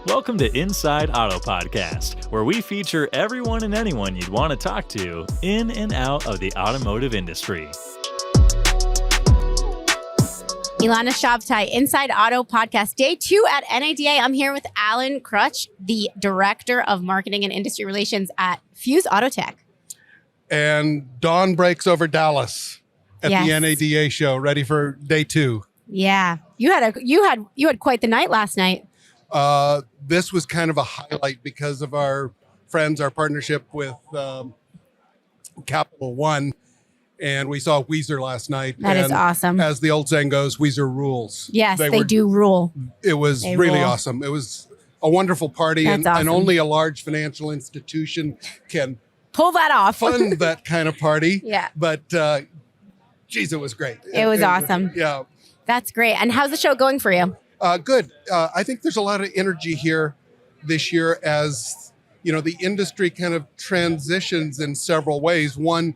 Welcome to Inside Auto Podcast, where we feature everyone and anyone you'd want to talk to in and out of the automotive industry. Ilana Shabtai, Inside Auto Podcast, Day 2 at NADA. I'm here with Alan Krutsch, the Director of Marketing and Industry Relations at Fuse Autotech. And dawn breaks over Dallas at the NADA show, ready for Day 2. Yeah, you had quite the night last night. This was kind of a highlight because of our friends, our partnership with Capital One. And we saw Walser last night. That is awesome. As the old saying goes, Walser rules. Yes, they do rule. It was really awesome. It was a wonderful party. That's awesome. And only a large financial institution can pull that off. Fund that kind of party. Yeah. But, geez, it was great. It was awesome. Yeah. That's great. And how's the show going for you? Good. I think there's a lot of energy here this year as, you know, the industry kind of transitions in several ways. One,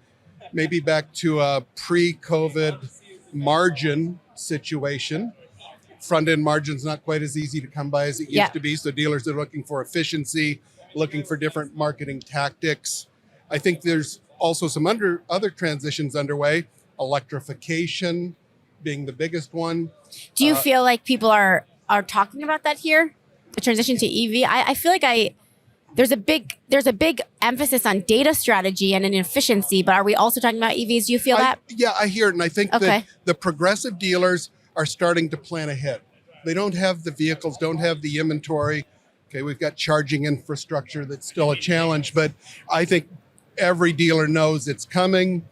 maybe back to a pre-COVID margin situation. Front-end margin's not quite as easy to come by as it used to be. So dealers are looking for efficiency, looking for different marketing tactics. I think there's also some other transitions underway. Electrification being the biggest one. Do you feel like people are talking about that here? The transition to EV? I feel like there's a big emphasis on data strategy and an efficiency, but are we also talking about EVs? Do you feel that? Yeah, I hear it. And I think that the progressive dealers are starting to plan ahead. They don't have the vehicles, don't have the inventory. Okay, we've got charging infrastructure that's still a challenge, but I think every dealer knows it's coming.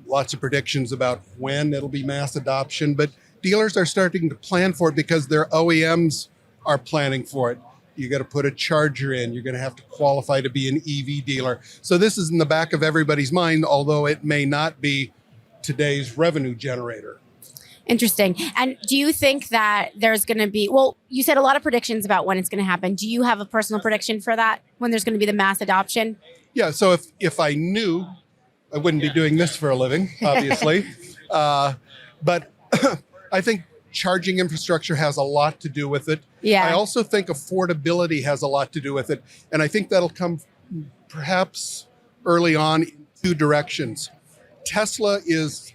Lots of predictions about when it'll be mass adoption, but dealers are starting to plan for it because their OEMs are planning for it. You got to put a charger in. You're going to have to qualify to be an EV dealer. So this is in the back of everybody's mind, although it may not be today's revenue generator. Interesting. And do you think that there's going to be, well, you said a lot of predictions about when it's going to happen. Do you have a personal prediction for that, when there's going to be the mass adoption? Yeah, so if I knew, I wouldn't be doing this for a living, obviously. But I think charging infrastructure has a lot to do with it. Yeah. I also think affordability has a lot to do with it. And I think that'll come perhaps early on in two directions. Tesla is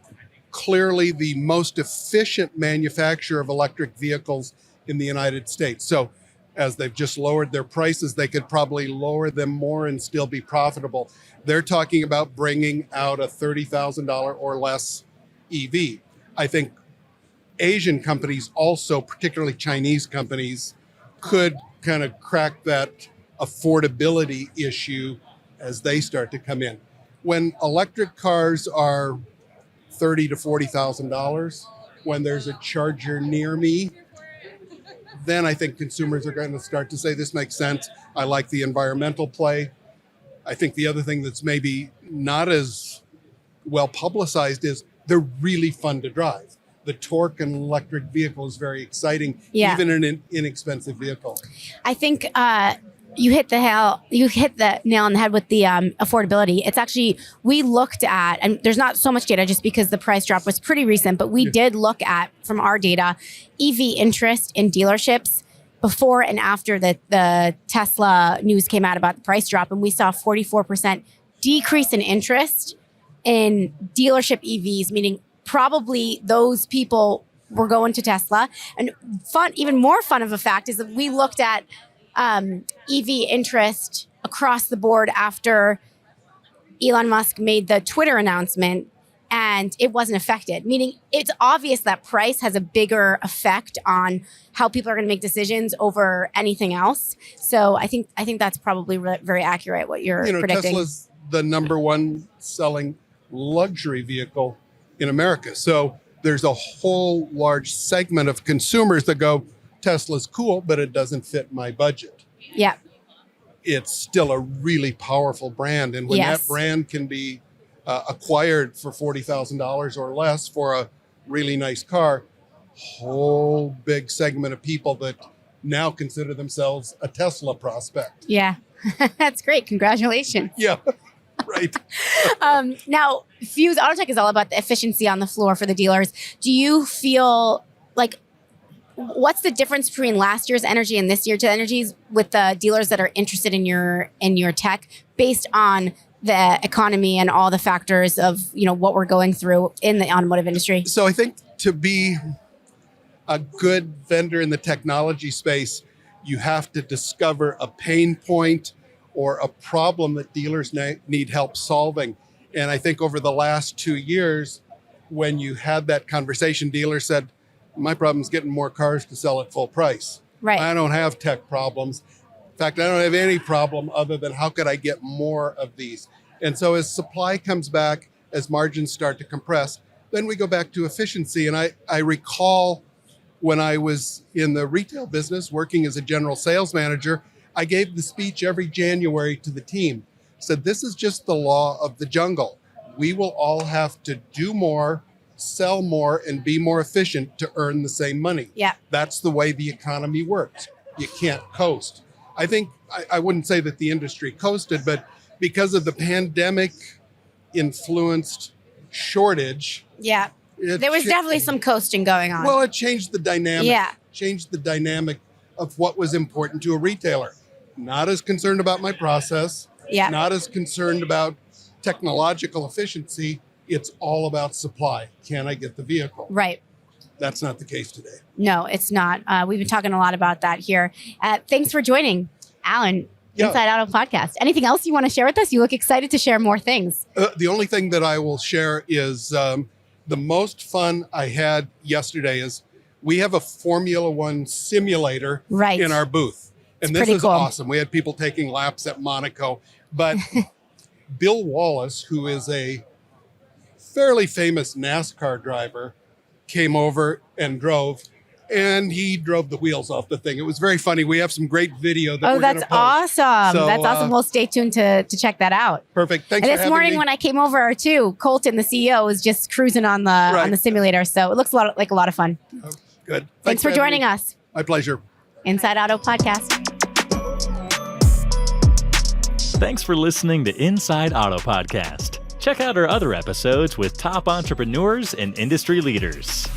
clearly the most efficient manufacturer of electric vehicles in the United States. So as they've just lowered their prices, they could probably lower them more and still be profitable. They're talking about bringing out a $30,000 or less EV. I think Asian companies also, particularly Chinese companies, could kind of crack that affordability issue as they start to come in. When electric cars are $30,000 to $40,000, when there's a charger near me, then I think consumers are going to start to say, this makes sense. I like the environmental play. I think the other thing that's maybe not as well publicized is they're really fun to drive. The torque in an electric vehicle is very exciting, even in an inexpensive vehicle. I think you hit the nail on the head with the affordability. It's actually, we looked at, and there's not so much data just because the price drop was pretty recent, but we did look at, from our data, EV interest in dealerships before and after the Tesla news came out about the price drop, and we saw a 44% decrease in interest in dealership EVs, meaning probably those people were going to Tesla. And even more fun of a fact is that we looked at EV interest across the board after Elon Musk made the Twitter announcement, and it wasn't affected, meaning it's obvious that price has a bigger effect on how people are going to make decisions over anything else. So I think that's probably very accurate what you're predicting. Tesla's the number one selling luxury vehicle in America. So there's a whole large segment of consumers that go, Tesla's cool, but it doesn't fit my budget. Yeah. It's still a really powerful brand. And when that brand can be acquired for $40,000 or less for a really nice car, whole big segment of people that now consider themselves a Tesla prospect. Yeah. That's great. Congratulations. Yeah. Right. Now, Fuse Autotech is all about the efficiency on the floor for the dealers. Do you feel like what's the difference between last year's energy and this year's energies with the dealers that are interested in your tech based on the economy and all the factors of, what we're going through in the automotive industry? So I think to be a good vendor in the technology space, you have to discover a pain point or a problem that dealers need help solving. And I think over the last 2 years, when you had that conversation, dealers said, my problem is getting more cars to sell at full price. Right. I don't have tech problems. In fact, I don't have any problem other than how could I get more of these? And so as supply comes back, as margins start to compress, then we go back to efficiency. And I recall when I was in the retail business working as a general sales manager, I gave the speech every January to the team. Said, this is just the law of the jungle. We will all have to do more, sell more, and be more efficient to earn the same money. Yeah. That's the way the economy works. You can't coast. I think, I wouldn't say that the industry coasted, but because of the pandemic influenced shortage. Yeah. There was definitely some coasting going on. Well, it changed the dynamic. Yeah. Changed the dynamic of what was important to a retailer. Not as concerned about my process. Yeah. Not as concerned about technological efficiency. It's all about supply. Can I get the vehicle? Right. That's not the case today. No, it's not. We've been talking a lot about that here. Thanks for joining, Alan. Yeah. Inside Auto Podcast. Anything else you want to share with us? You look excited to share more things. The only thing that I will share is the most fun I had yesterday is we have a Formula One simulator Right. in our booth. And It's this pretty is cool. awesome. We had people taking laps at Monaco. But Bill Wallace, who is a fairly famous NASCAR driver, came over and drove. And he drove the wheels off the thing. It was very funny. We have some great video that we're going to that's post. awesome. So, That's awesome. We'll stay tuned to check that out. Perfect. Thanks And for this having morning me. when I came over too, Colton, the CEO, was just cruising on the simulator. So it looks like a lot of fun. Oh, good. Thanks for having joining me. us. My pleasure. Inside Auto Podcast. Thanks for listening to Inside Auto Podcast. Check out our other episodes with top entrepreneurs and industry leaders.